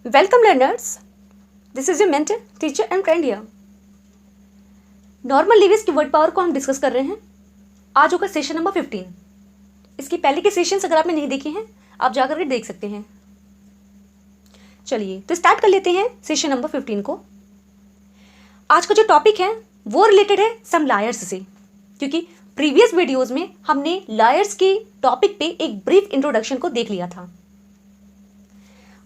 Welcome learners. This is your mentor, teacher and friend here. Normal Lewis की word power को हम discuss कर रहे हैं. आज होगा सेशन नंबर 15. इसकी पहले के सेशंस अगर आपने नहीं देखे हैं आप जाकर के देख सकते हैं. चलिए तो स्टार्ट कर लेते हैं सेशन नंबर 15 को. आज का जो टॉपिक है वो रिलेटेड है सम लायर्स से, क्योंकि प्रीवियस वीडियोस में हमने लायर्स के टॉपिक पे एक ब्रीफ इंट्रोडक्शन को देख लिया था.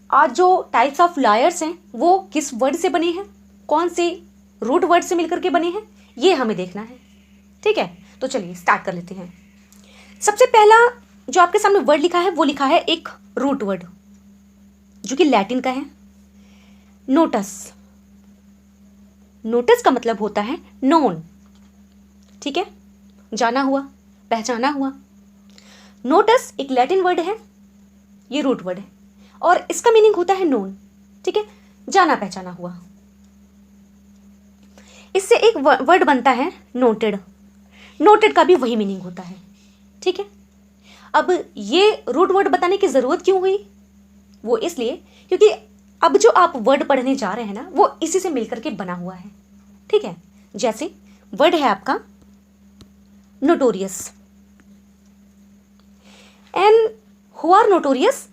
आज जो टाइप्स ऑफ लायर्स हैं वो किस वर्ड से बने हैं, कौन से रूट वर्ड से मिलकर के बने हैं, ये हमें देखना है. ठीक है, तो चलिए स्टार्ट कर लेते हैं. सबसे पहला जो आपके सामने वर्ड लिखा है वो लिखा है एक रूट वर्ड जो कि लैटिन का है, नोटस. नोटस का मतलब होता है नोन. ठीक है, जाना हुआ, पहचाना हुआ. नोटस एक लैटिन वर्ड है, ये रूट वर्ड है और इसका मीनिंग होता है नोन. ठीक है, जाना पहचाना हुआ. इससे एक वर्ड बनता है नोटेड. नोटेड का भी वही मीनिंग होता है. ठीक है, अब ये रूट वर्ड बताने की जरूरत क्यों हुई? वो इसलिए क्योंकि अब जो आप वर्ड पढ़ने जा रहे हैं ना वो इसी से मिलकर के बना हुआ है. ठीक है, जैसे वर्ड है आपका notorious. And who are notorious?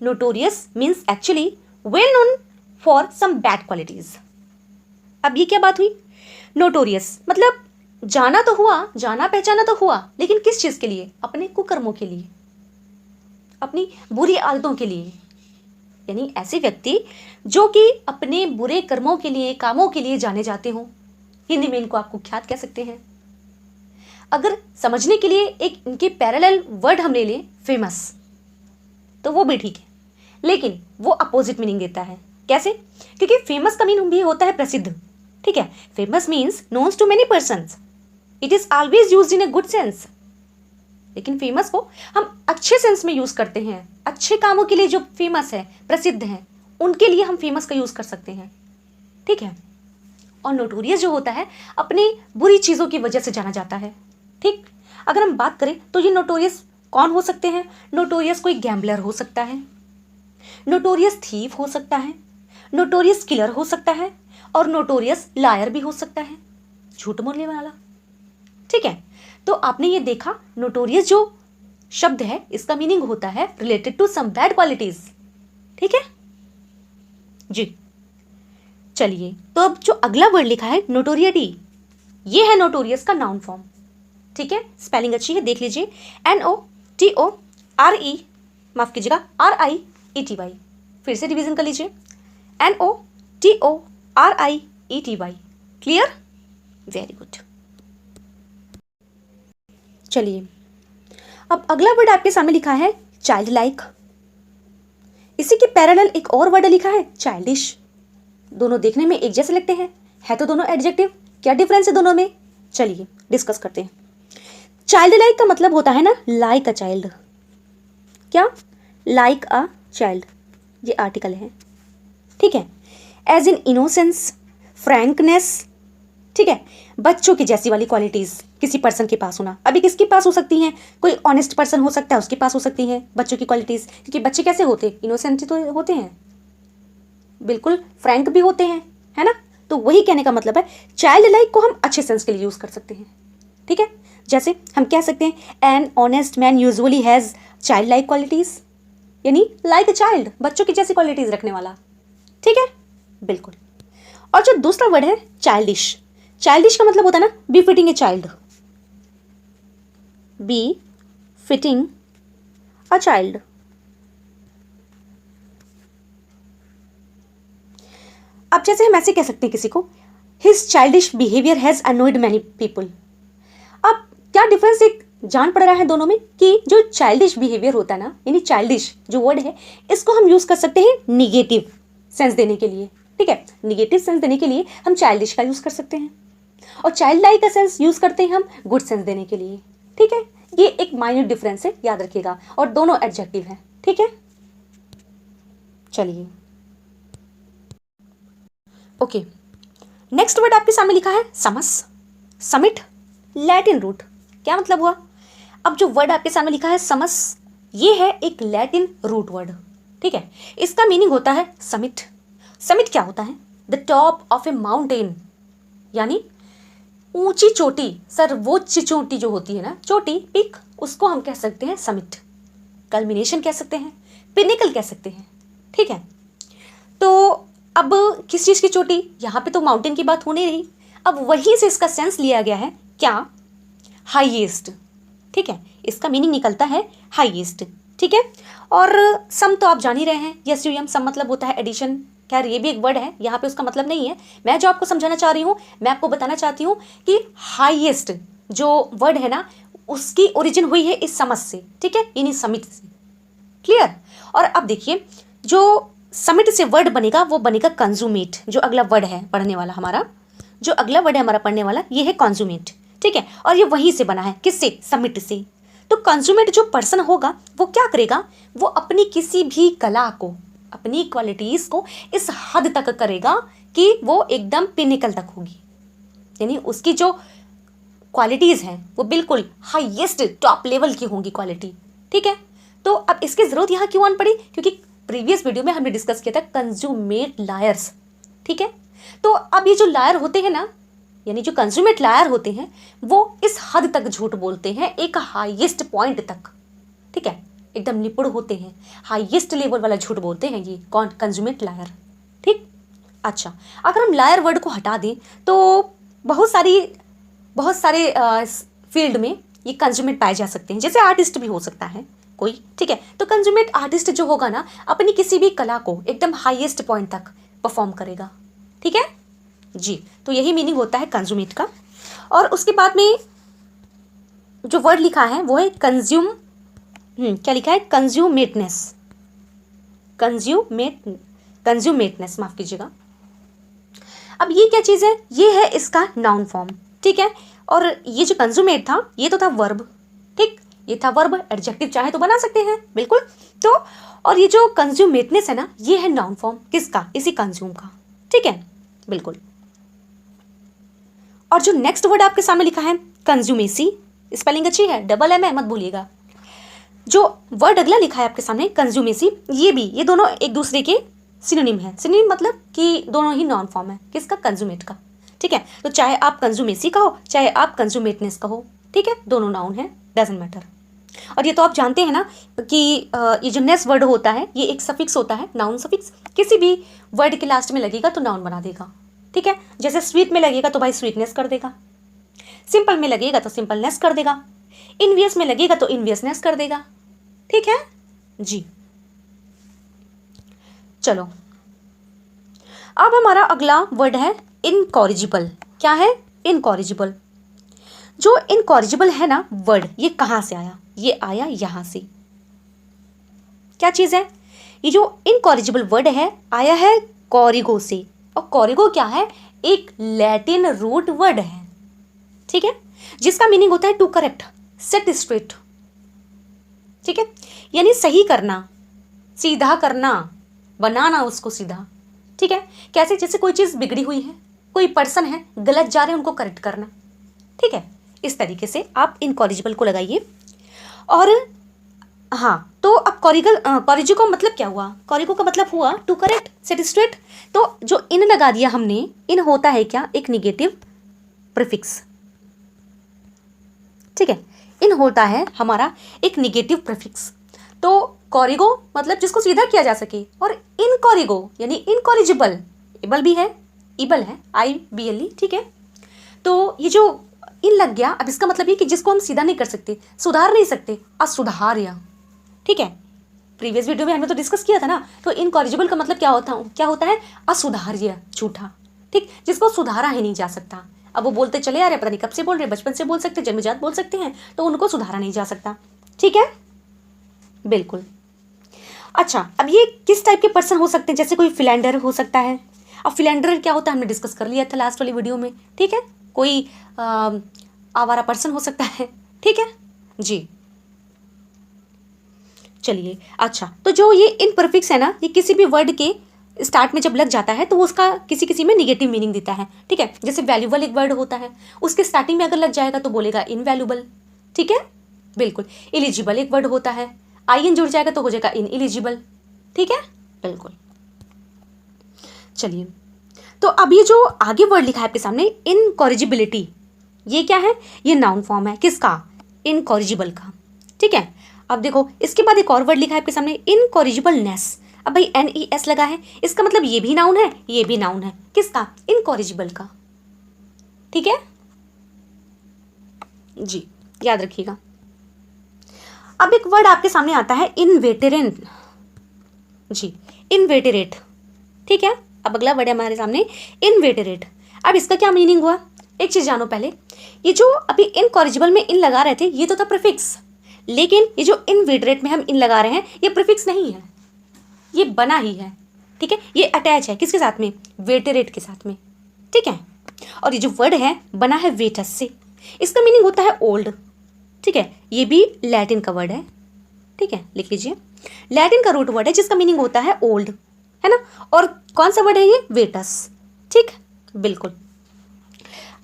Notorious means actually well known for some bad qualities. अब ये क्या बात हुई? Notorious मतलब जाना तो हुआ, जाना पहचाना तो हुआ, लेकिन किस चीज़ के लिए? अपने कुकर्मों के लिए, अपनी बुरी आदतों के लिए. यानी ऐसे व्यक्ति जो कि अपने बुरे कर्मों के लिए, कामों के लिए जाने जाते हों. हिंदी में इनको आप कुख्यात कह सकते हैं. अगर समझने के लिए एक इनके पैरेलल वर्ड हम ले लें फेमस, तो वो भी ठीक है, लेकिन वो अपोजिट मीनिंग देता है. कैसे? क्योंकि फेमस का मीनिंग भी होता है प्रसिद्ध. ठीक है, famous means knowns to many persons. It is always used in a good sense. लेकिन फेमस को हम अच्छे सेंस में यूज करते हैं. अच्छे कामों के लिए जो फेमस है, प्रसिद्ध है, उनके लिए हम फेमस का यूज कर सकते हैं. ठीक है, और नोटोरियस जो होता है अपनी बुरी चीजों की वजह से जाना जाता है. ठीक, अगर हम बात करें तो ये नोटोरियस कौन हो सकते हैं? नोटोरियस कोई गैम्बलर हो सकता है, नोटोरियस थीफ हो सकता है, नोटोरियस किलर हो सकता है, और नोटोरियस लायर भी हो सकता है, झूठ बोलने वाला. ठीक है, तो आपने ये देखा नोटोरियस जो शब्द है इसका मीनिंग होता है related to some bad qualities. ठीक है जी. चलिए, तो अब जो अगला वर्ड लिखा है नोटोरियटी, ये है नोटोरियस का नाउन फॉर्म. ठीक है, स्पेलिंग अच्छी है, देख लीजिए. NOTORE, माफ कीजिएगा, RIETY. फिर से रिवीजन कर लीजिए. NOTORIETY. क्लियर? Very good. चलिए, अब अगला वर्ड आपके सामने लिखा है चाइल्ड लाइक. इसी के पैरेलल एक और वर्ड लिखा है चाइल्डिश. दोनों देखने में एक जैसे लगते हैं, है तो दोनों एडजेक्टिव. क्या डिफरेंस है दोनों में? चलिए डिस्कस करते हैं. चाइल्ड लाइक का मतलब होता है ना लाइक अ चाइल्ड. क्या? लाइक अ चाइल्ड, ये आर्टिकल है. ठीक है, एज इन इनोसेंस, फ्रैंकनेस. ठीक है, बच्चों की जैसी वाली क्वालिटीज किसी पर्सन के पास होना. अभी किसके पास हो सकती हैं? कोई ऑनेस्ट पर्सन हो सकता है, उसके पास हो सकती हैं बच्चों की क्वालिटीज. क्योंकि बच्चे कैसे होते? इनोसेंट तो होते हैं, बिल्कुल फ्रैंक भी होते हैं, है ना. तो वही कहने का मतलब है चाइल्ड लाइक को हम अच्छे सेंस के लिए यूज कर सकते हैं. ठीक है, जैसे हम कह सकते हैं an honest man usually has child like qualities, यानी लाइक अ चाइल्ड, बच्चों की जैसी क्वालिटीज रखने वाला. ठीक है, बिल्कुल. और जो दूसरा वर्ड है चाइल्डिश, चाइल्डिश का मतलब होता है ना be fitting a child. Be fitting a child. अब जैसे हम ऐसे कह सकते हैं किसी को, his childish behaviour has annoyed many people. अब क्या डिफरेंस एक जान पड़ रहा है दोनों में कि जो चाइल्डिश बिहेवियर होता है ना, यानी चाइल्डिश जो वर्ड है इसको हम यूज कर सकते हैं निगेटिव सेंस देने के लिए. ठीक है, निगेटिव सेंस देने के लिए हम चाइल्डिश का यूज कर सकते हैं, और चाइल्ड लाइक का सेंस यूज करते हैं हम गुड सेंस देने के लिए. ठीक है, ये एक माइन्यूट डिफरेंस है, याद रखिएगा, और दोनों एडजेक्टिव है. ठीक है, चलिए ओके. नेक्स्ट वर्ड आपके सामने लिखा है समस. Summit, Latin root. क्या मतलब हुआ? अब जो वर्ड आपके सामने लिखा है समस, ये है एक लैटिन रूट वर्ड. ठीक है। इसका मीनिंग होता है समिट। समिट क्या होता है? The top of A mountain, यानी ऊंची चोटी, सर्वोच्च चोटी जो होती है ना, चोटी, पीक, उसको हम कह सकते हैं समिट। कल्मिनेशन कह सकते हैं, पिनिकल कह सकते हैं, ठीक है। तो अब किस चीज़ की चोटी? यहाँ पे तो माउंटेन की बात होने रही, अब वहीं से इसका सेंस लिया गया है क्या? हाईएस्ट, ठीक है। इसका मीनिंग निकलता है हाईएस्ट, ठीक है। और सम तो आप जान ही रहे हैं, यस यू एम, सम मतलब होता है एडिशन। खैर ये भी एक वर्ड है, यहाँ पे उसका मतलब नहीं है। मैं जो आपको समझाना चाह रही हूँ, मैं आपको बताना चाहती हूँ कि हाईएस्ट जो वर्ड है ना, उसकी ओरिजिन हुई है इस समझ से, ठीक है, इन्हीं समिट से। क्लियर? और अब देखिए, जो समिट से वर्ड बनेगा वो बनेगा कंज्यूमेट। जो अगला वर्ड है पढ़ने वाला हमारा, जो अगला वर्ड है हमारा पढ़ने वाला, ये है कंज्यूमेट, ठीक है। और ये वहीं से बना है, किससे? समिट से। तो कंज्यूमेट जो पर्सन होगा वो क्या करेगा? वो अपनी किसी भी कला को, अपनी क्वालिटीज़ को इस हद तक करेगा कि वो एकदम पिनिकल तक होगी, यानी उसकी जो क्वालिटीज़ हैं वो बिल्कुल हाईएस्ट टॉप लेवल की होंगी क्वालिटी, ठीक है। तो अब इसकी ज़रूरत यहाँ क्यों आन पड़ी? क्योंकि प्रीवियस वीडियो में हमने डिस्कस किया था कंज्यूमेट लायर्स, ठीक है। तो अब ये जो लायर होते हैं ना, यानी जो कंज्यूमेट लायर होते हैं, वो इस हद तक झूठ बोलते हैं, एक हाईएस्ट पॉइंट तक, ठीक है, एकदम निपुण होते हैं, हाईएस्ट लेवल वाला झूठ बोलते हैं ये कौन? कंज्यूमेट लायर, ठीक। अच्छा, अगर हम लायर वर्ड को हटा दें तो बहुत सारे फील्ड में ये कंज्यूमेट पाए जा सकते हैं। जैसे आर्टिस्ट भी हो सकता है कोई, ठीक है। तो कंज्यूमेट आर्टिस्ट जो होगा ना, अपनी किसी भी कला को एकदम हाईएस्ट पॉइंट तक परफॉर्म करेगा, ठीक है जी। तो यही मीनिंग होता है कंज्यूमेट का। और उसके बाद में जो वर्ड लिखा है वो है क्या लिखा है? कंज्यूमेटनेस, माफ कीजिएगा। अब ये क्या चीज़ है? ये है इसका नाउन फॉर्म, ठीक है। और ये जो कंज्यूमेट था ये तो था वर्ब, ठीक, ये था वर्ब। एडजेक्टिव चाहे तो बना सकते हैं, बिल्कुल। तो और ये जो कंज्यूमेटनेस है ना, ये है नाउन फॉर्म किसका? इसी कंज्यूम का, ठीक है, बिल्कुल। और जो नेक्स्ट वर्ड आपके सामने लिखा है कंज्यूमेसी, स्पेलिंग अच्छी है, डबल एम है, मत भूलिएगा। जो वर्ड अगला लिखा है आपके सामने कंज्यूमेसी, ये दोनों एक दूसरे के सिनोनिम है। सिनोनिम मतलब कि दोनों ही नॉन फॉर्म है किसका? कंज्यूमेट का, ठीक है। तो चाहे आप कंज्यूमेसी कहो, चाहे आप कंज्यूमेटनेस कहो, ठीक है, दोनों नाउन है, डजंट मैटर। और ये तो आप जानते हैं ना कि ये जो नेस वर्ड होता है ये एक सफिक्स होता है, नाउन सफिक्स। किसी भी वर्ड के लास्ट में लगेगा तो नाउन बना देगा, ठीक है। जैसे स्वीट में लगेगा तो भाई स्वीटनेस कर देगा, सिंपल में लगेगा तो सिंपलनेस कर देगा, इनवियस में लगेगा तो इनवियसनेस कर देगा, ठीक है जी। चलो, अब हमारा अगला वर्ड है इनकॉरिजिबल। क्या है? इनकॉरिजिबल। जो इनकॉरिजिबल है ना वर्ड, ये कहाँ से आया? ये आया यहाँ से। क्या चीज़ है? ये जो इनकॉरिजिबल वर्ड है आया है कॉरिगो से। और कॉरिगो क्या है? एक लैटिन रूट वर्ड है, ठीक है, जिसका मीनिंग होता है टू करेक्ट, सेट स्ट्रेट, ठीक है, यानी सही करना, सीधा करना, बनाना उसको सीधा, ठीक है। कैसे? जैसे कोई चीज़ बिगड़ी हुई है, कोई पर्सन है गलत जा रहे हैं, उनको करेक्ट करना, ठीक है। इस तरीके से आप इनकॉरिजिबल को लगाइए। और हाँ, तो अब कॉरिजिको का मतलब क्या हुआ? कॉरिगो का मतलब हुआ टू करेक्ट, सेट स्ट्रेट। तो जो इन लगा दिया हमने, इन होता है क्या? एक निगेटिव प्रीफिक्स, ठीक है, इन होता है हमारा एक निगेटिव प्रीफिक्स। तो कॉरिगो मतलब जिसको सीधा किया जा सके, और इनकॉरिगो यानी इनकॉरिजिबल, इबल भी है, इबल है, IBLE, ठीक है। तो ये जो इन लग गया, अब इसका मतलब ये कि जिसको हम सीधा नहीं कर सकते, सुधार नहीं सकते, असुधार्य, ठीक है। प्रीवियस वीडियो में हमने तो डिस्कस किया था ना। तो इनकॉरिजिबल का मतलब क्या होता है? असुधार्य, झूठा, ठीक, जिसको सुधारा ही नहीं जा सकता। अब वो बोलते चले आ रहे, पता नहीं कब से बोल रहे, बचपन से बोल सकते, जन्मजात बोल सकते हैं, तो उनको सुधारा नहीं जा सकता, ठीक है, बिल्कुल। अच्छा, अब ये किस टाइप के पर्सन हो सकते हैं? जैसे कोई फिलेंडर हो सकता है। अब फिलेंडर क्या होता है हमने डिस्कस कर लिया था लास्ट वाली वीडियो में, ठीक है। कोई आवारा पर्सन हो सकता है, ठीक है जी। चलिए, अच्छा, तो जो ये इनपरफिक्स है ना, ये किसी भी वर्ड के स्टार्ट में जब लग जाता है तो उसका किसी किसी में निगेटिव मीनिंग देता है, ठीक है। जैसे वैल्यूबल एक वर्ड होता है, उसके स्टार्टिंग में अगर लग जाएगा तो बोलेगा इनवैल्यूबल, ठीक है, बिल्कुल। एलिजिबल एक वर्ड होता है, IN जुड़ जाएगा तो हो जाएगा इनएलिजिबल, ठीक है, बिल्कुल। चलिए, तो अब ये जो आगे वर्ड लिखा है आपके सामने इनकॉरिजिबिलिटी, ये क्या है? ये नाउन फॉर्म है किसका? इनकॉरिजिबल का। ठीक है, अब देखो इसके बाद एक और वर्ड लिखा है आपके सामने इनकॉरिजिबलनेस। अब भाई NES लगा है, इसका मतलब ये भी नाउन है, ये भी नाउन है किसका? इनकॉरिजिबल का। ठीक है जी, याद रखिएगा। अब एक वर्ड आपके सामने आता है इनवेटेरेंट जी, इनवेटेरेट। ठीक है, अब अगला वर्ड है हमारे सामने इनवेटेरेट। अब इसका क्या मीनिंग हुआ? एक चीज जानो पहले, ये जो अभी इनकॉरिजिबल में इन लगा रहे थे ये तो था प्रीफिक्स, लेकिन ये जो इनवेटेरेट में हम इन लगा रहे हैं ये प्रीफिक्स नहीं है, ये बना ही है। ठीक है, ये अटैच है किसके साथ में? वेटेरेट के साथ में। ठीक है, और ये जो वर्ड है बना है वेटस से, इसका मीनिंग होता है ओल्ड। ठीक है, ये भी लैटिन का वर्ड है। ठीक है, लिख लीजिए, लैटिन का रूट वर्ड है जिसका मीनिंग होता है ओल्ड, है ना। और कौन सा वर्ड है ये? वेटस। ठीक, बिल्कुल।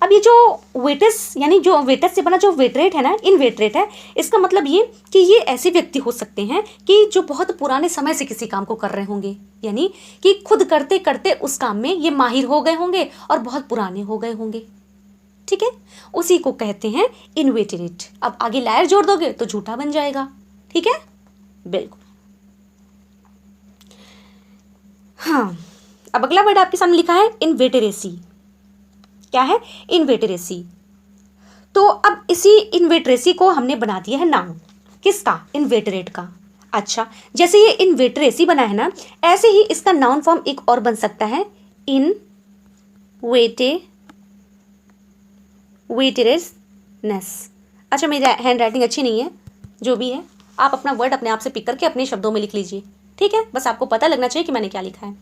अब ये जो वेटस यानी जो वेटस से बना जो वेटरेट है ना, इनवेटरेट है, इसका मतलब ये कि ये ऐसे व्यक्ति हो सकते हैं कि जो बहुत पुराने समय से किसी काम को कर रहे होंगे, यानी कि खुद करते करते उस काम में ये माहिर हो गए होंगे और बहुत पुराने हो गए होंगे। ठीक है, उसी को कहते हैं इनवेटरेट। अब आगे लायर जोड़ दोगे तो झूठा बन जाएगा। ठीक है, बिल्कुल। हाँ, अब अगला वर्ड आपके सामने लिखा है इनवेटरेसी। क्या है? इनवेटरेसी। तो अब इसी इनवेटरेसी को हमने बना दिया है नाउन किसका? इनवेटरेट का। अच्छा, जैसे ये इनवेटरेसी बना है ना, ऐसे ही इसका नाउन फॉर्म एक और बन सकता है वेटेरेसनेस। अच्छा, मेरी हैंड राइटिंग अच्छी नहीं है, जो भी है आप अपना वर्ड अपने आप से पिक करके अपने शब्दों में लिख लीजिए। ठीक है, बस आपको पता लगना चाहिए कि मैंने क्या लिखा है।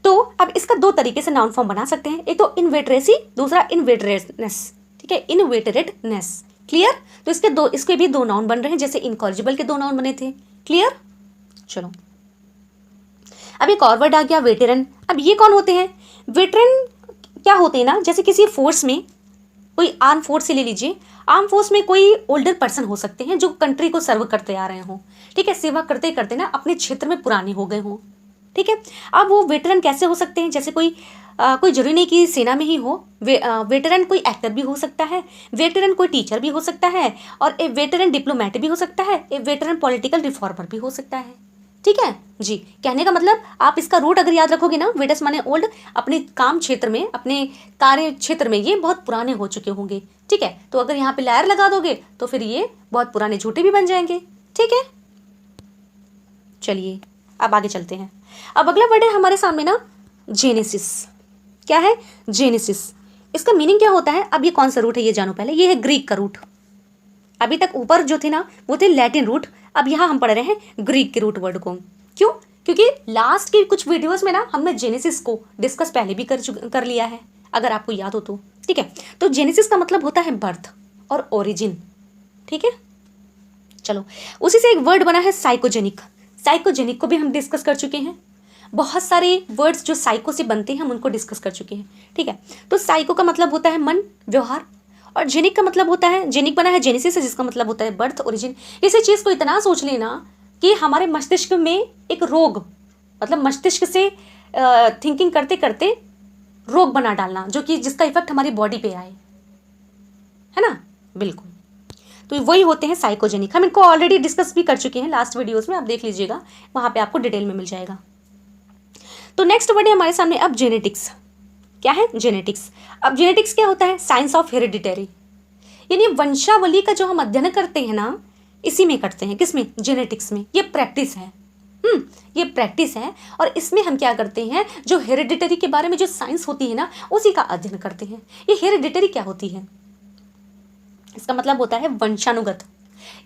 तो अब इसका दो तरीके से नाउन फॉर्म बना सकते हैं, एक तो इनवेटरेसी, दूसरा इनवेटरेटनेस। ठीक है, इनवेटरेटनेस। क्लियर? तो इसके भी दो नाउन बन रहे हैं, जैसे इनकॉरिजिबल के दो नाउन बने थे। क्लियर? चलो, अब एक और वर्ड आ गया वेटेरन। अब ये कौन होते हैं? वेटेरन क्या होते हैं ना, जैसे किसी फोर्स में, कोई आर्म फोर्स से ले लीजिए, आर्म फोर्स में कोई ओल्डर पर्सन हो सकते हैं जो कंट्री को सर्व करते आ रहे हों। ठीक है, सेवा करते करते ना अपने क्षेत्र में पुराने हो गए हों। ठीक है, अब वो वेटरन कैसे हो सकते हैं? जैसे कोई जरूरी नहीं कि सेना में ही हो, वेटरन कोई एक्टर भी हो सकता है, वेटरन कोई टीचर भी हो सकता है, और ए वेटरन डिप्लोमेट भी हो सकता है, ए वेटरन पॉलिटिकल रिफॉर्मर भी हो सकता है। ठीक है जी, कहने का मतलब आप इसका रूट अगर याद रखोगे ना, वेटस माने ओल्ड, अपने काम क्षेत्र में, अपने कार्य क्षेत्र में ये बहुत पुराने हो चुके होंगे। ठीक है, तो अगर यहाँ पे लायर लगा दोगे तो फिर ये बहुत पुराने झूठे भी बन जाएंगे। ठीक है, चलिए अब आगे चलते हैं। अब अगला वर्ड है हमारे सामने ना, जेनेसिस। क्या है? जेनेसिस। इसका मीनिंग क्या होता है? अब ये कौन सा रूट है ये जानो पहले। ये है ग्रीक का रूट। अभी तक ऊपर जो थे ना वो थे लैटिन रूट, अब यहाँ हम पढ़ रहे हैं ग्रीक के रूट वर्ड को। क्यों? क्योंकि लास्ट के कुछ वीडियोस में ना हमने जेनेसिस को डिस्कस पहले भी कर लिया है, अगर आपको याद हो तो। ठीक है, तो जेनेसिस का मतलब होता है बर्थ और ओरिजिन। ठीक है, चलो, उसी से एक वर्ड बना है साइकोजेनिक। साइकोजेनिक को भी हम डिस्कस कर चुके हैं। बहुत सारे वर्ड्स जो साइको से बनते हैं हम उनको डिस्कस कर चुके हैं। ठीक है, तो साइको का मतलब होता है मन, व्यवहार, और जेनिक का मतलब होता है, जेनिक बना है जेनेसिस से, जिसका मतलब होता है बर्थ, ओरिजिन। इसी चीज़ को इतना सोच लेना कि हमारे मस्तिष्क में एक रोग, मतलब मस्तिष्क से थिंकिंग करते करते रोग बना डालना, जो कि जिसका इफेक्ट हमारी बॉडी पे आए, है ना। बिल्कुल, तो वही होते हैं साइकोजेनिक। हम इनको ऑलरेडी डिस्कस भी कर चुके हैं लास्ट वीडियोस में, आप देख लीजिएगा, वहाँ पे आपको डिटेल में मिल जाएगा। तो नेक्स्ट वर्ड है हमारे सामने अब जेनेटिक्स। क्या है? जेनेटिक्स। अब जेनेटिक्स क्या होता है? साइंस ऑफ हेरिडिटरी, यानी वंशावली का जो हम अध्ययन करते हैं ना, इसी में करते हैं। किसमें? जेनेटिक्स में। ये प्रैक्टिस है, ये प्रैक्टिस है, और इसमें हम क्या करते हैं, जो हेरिडिटरी के बारे में जो साइंस होती है ना, उसी का अध्ययन करते हैं। ये हेरिडिटरी क्या होती है? इसका मतलब होता है वंशानुगत।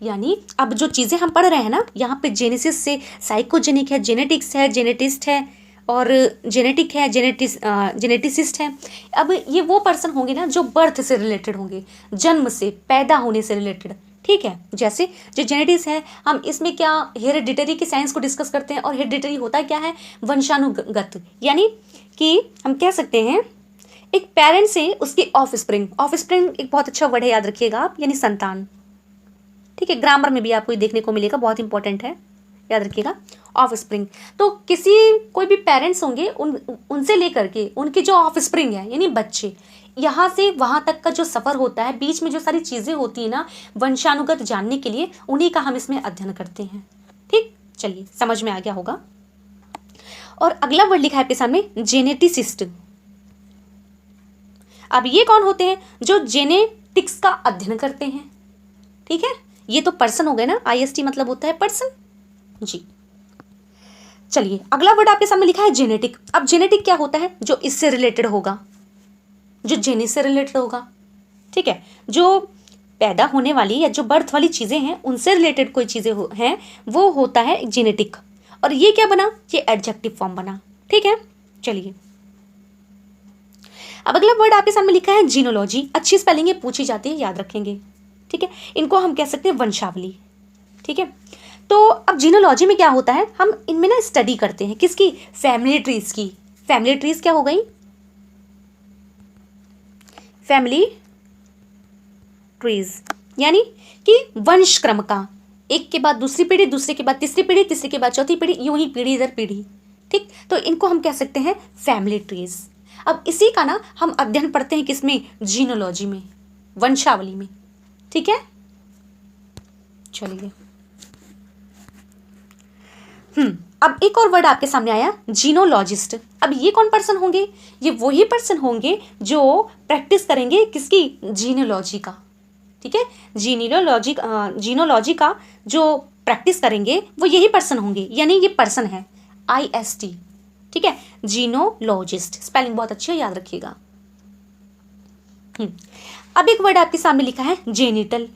यानी अब जो चीज़ें हम पढ़ रहे हैं ना, यहाँ पे जेनेसिस से साइकोजेनिक है, जेनेटिक्स है, जेनेटिस्ट है, और जेनेटिक है, जेनेटिसिस्ट है। अब ये वो पर्सन होंगे ना जो बर्थ से रिलेटेड होंगे, जन्म से, पैदा होने से रिलेटेड। ठीक है, जैसे जो जेनेटिक्स है, हम इसमें क्या हेरिडिटरी की साइंस को डिस्कस करते हैं, और हेरिडिटरी होता क्या है? वंशानुगत। यानी कि हम कह सकते हैं एक पेरेंट से उसकी ऑफस्प्रिंग, ऑफस्प्रिंग एक बहुत अच्छा वर्ड है, याद रखिएगा आप, यानी संतान। ठीक है, ग्रामर में भी आपको ये देखने को मिलेगा, बहुत इंपॉर्टेंट है, याद रखिएगा, ऑफ स्प्रिंग। तो कोई भी पेरेंट्स होंगे उनसे लेकर के उनके जो ऑफ स्प्रिंग है यानी बच्चे, यहाँ से वहाँ तक का जो सफ़र होता है, बीच में जो सारी चीज़ें होती है ना वंशानुगत जानने के लिए, उन्हीं का हम इसमें अध्ययन करते हैं। ठीक, चलिए समझ में आ गया होगा। और अगला वर्ड लिखा है आपके सामने जेनेटिसिस्ट। अब ये कौन होते हैं? जो जेनेटिक्स का अध्ययन करते हैं। ठीक है, ये तो पर्सन हो गए ना, IST मतलब होता है पर्सन जी। चलिए अगला वर्ड आपके सामने लिखा है जेनेटिक। अब जेनेटिक क्या होता है? जो इससे रिलेटेड होगा, जो जेनिस से रिलेटेड होगा। ठीक है, जो पैदा होने वाली या जो बर्थ वाली चीज़ें हैं उनसे रिलेटेड कोई चीज़ें हैं वो होता है जेनेटिक। और ये क्या बना? ये एडजेक्टिव फॉर्म बना। ठीक है, चलिए अब अगला वर्ड आपके सामने लिखा है जीनोलॉजी। अच्छी स्पेलिंग ये पूछी जाती है, याद रखेंगे। ठीक है, इनको हम कह सकते हैं वंशावली। ठीक है, तो अब जीनोलॉजी में क्या होता है, हम इनमें ना स्टडी करते हैं किसकी? फैमिली ट्रीज की। फैमिली ट्रीज क्या हो गई? फैमिली ट्रीज यानी कि वंश क्रम का, एक के बाद दूसरी पीढ़ी, दूसरे के बाद तीसरी पीढ़ी, तीसरे के बाद चौथी पीढ़ी, यूं ही पीढ़ी दर पीढ़ी। ठीक, तो इनको हम कह सकते हैं फैमिली ट्रीज। अब इसी का ना हम अध्ययन पढ़ते हैं किसमें? जीनोलॉजी में, वंशावली में। ठीक है, चलिए अब एक और वर्ड आपके सामने आया, जीनोलॉजिस्ट। अब ये कौन पर्सन होंगे? ये वही पर्सन होंगे जो प्रैक्टिस करेंगे किसकी? जीनोलॉजी का। ठीक है, जीनोलॉजी का जो प्रैक्टिस करेंगे वो यही पर्सन होंगे, यानी ये पर्सन है IST। ठीक है, जीनोलॉजिस्ट। स्पेलिंग बहुत अच्छी है, याद रखिएगा। अब एक वर्ड आपके सामने लिखा है जेनिटल।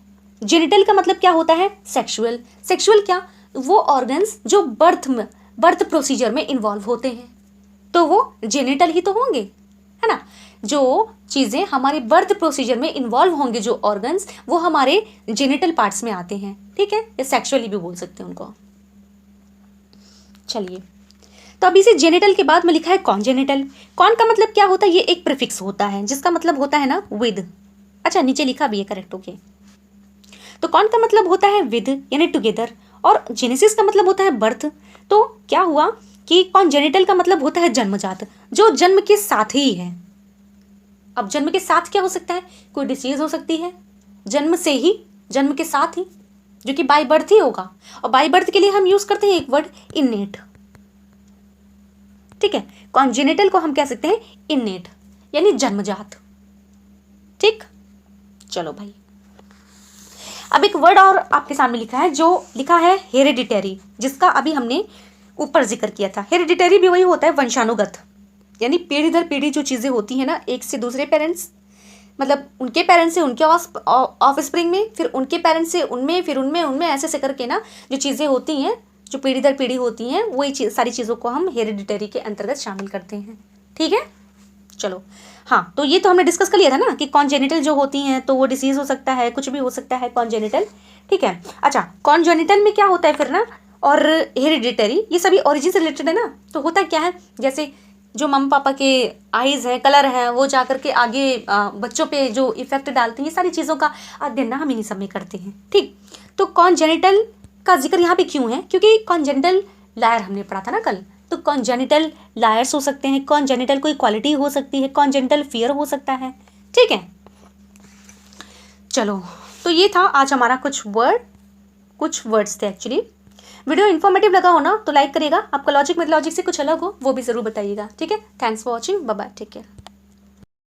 जेनिटल का मतलब क्या होता है? सेक्सुअल। सेक्सुअल क्या? वो ऑर्गन्स जो बर्थ प्रोसीजर में इन्वॉल्व होते हैं, तो वो जेनिटल ही तो होंगे, है ना। जो चीज़ें हमारे बर्थ प्रोसीजर में इन्वॉल्व होंगे, जो ऑर्गन्स, वो हमारे जेनिटल पार्ट्स में आते हैं। ठीक है, या सेक्सुअली भी बोल सकते हैं उनको। चलिए, तो अभी से जेनिटल के बाद में लिखा है कॉन्जेनिटल। कॉन का मतलब क्या होता है? ये एक प्रीफिक्स होता है जिसका मतलब होता है ना विद। अच्छा, नीचे लिखा भी है, करेक्ट, ओके। तो कॉन का मतलब होता है विद यानी टुगेदर, और जेनेसिस का मतलब होता है बर्थ। तो क्या हुआ कि कॉन्जेनिटल का मतलब होता है जन्मजात, जो जन्म के साथ ही है। अब जन्म के साथ क्या हो सकता है? कोई डिसीज हो सकती है जन्म से ही, जन्म के साथ ही, जो कि बाय बर्थ ही होगा। और बाय बर्थ के लिए हम यूज करते हैं एक वर्ड इनेट। ठीक है, कॉन्जेनिटल को हम कह सकते हैं इनेट यानी जन्मजात। ठीक, चलो भाई, अब एक वर्ड और आपके सामने लिखा है, जो लिखा है हेरिडिटरी, जिसका अभी हमने ऊपर जिक्र किया था। हेरिडिटरी भी वही होता है वंशानुगत, यानी पीढ़ी दर पीढ़ी जो चीज़ें होती हैं ना, एक से दूसरे पेरेंट्स, मतलब उनके पेरेंट्स से उनके ऑफ स्प्रिंग में, फिर उनके पेरेंट्स से उनमें, फिर उनमें ऐसे से करके ना जो चीज़ें होती हैं, जो पीढ़ी दर पीढ़ी होती हैं, वही सारी चीज़ों को हम हेरिडिटरी के अंतर्गत शामिल करते हैं। ठीक है, चलो, हाँ, तो ये तो हमने डिस्कस कर लिया था ना कि कॉन्जेनिटल जो होती हैं तो वो डिसीज हो सकता है, कुछ भी हो सकता है कॉन्जेनिटल। ठीक है, अच्छा, कॉन्जेनिटल में क्या होता है फिर ना, और हेरिडिटरी, ये सभी ओरिजिन से रिलेटेड है ना। तो होता क्या है, जैसे जो मम्मी पापा के आईज है, कलर है, वो जा करके आगे बच्चों पे जो इफेक्ट डालते हैं, ये सारी चीज़ों का अध्ययन ना हम इन्हीं सब में करते हैं। ठीक, तो कॉन्जेनिटल का जिक्र यहाँ पे क्यों है? क्योंकि कॉन्जेनिटल लायर हमने पढ़ा था ना कल, तो कॉन्जेनिटल लायर्स हो सकते हैं, कॉन्जेनिटल कोई क्वालिटी हो सकती है, कॉन्जेनिटल फियर हो सकता है। ठीक है, चलो, तो ये था आज हमारा कुछ वर्ड्स थे एक्चुअली। वीडियो इन्फॉर्मेटिव लगा हो ना तो लाइक करिएगा। आपका लॉजिक मेरे लॉजिक से कुछ अलग हो वो भी ज़रूर बताइएगा। ठीक है, thanks for watching, bye bye, take care.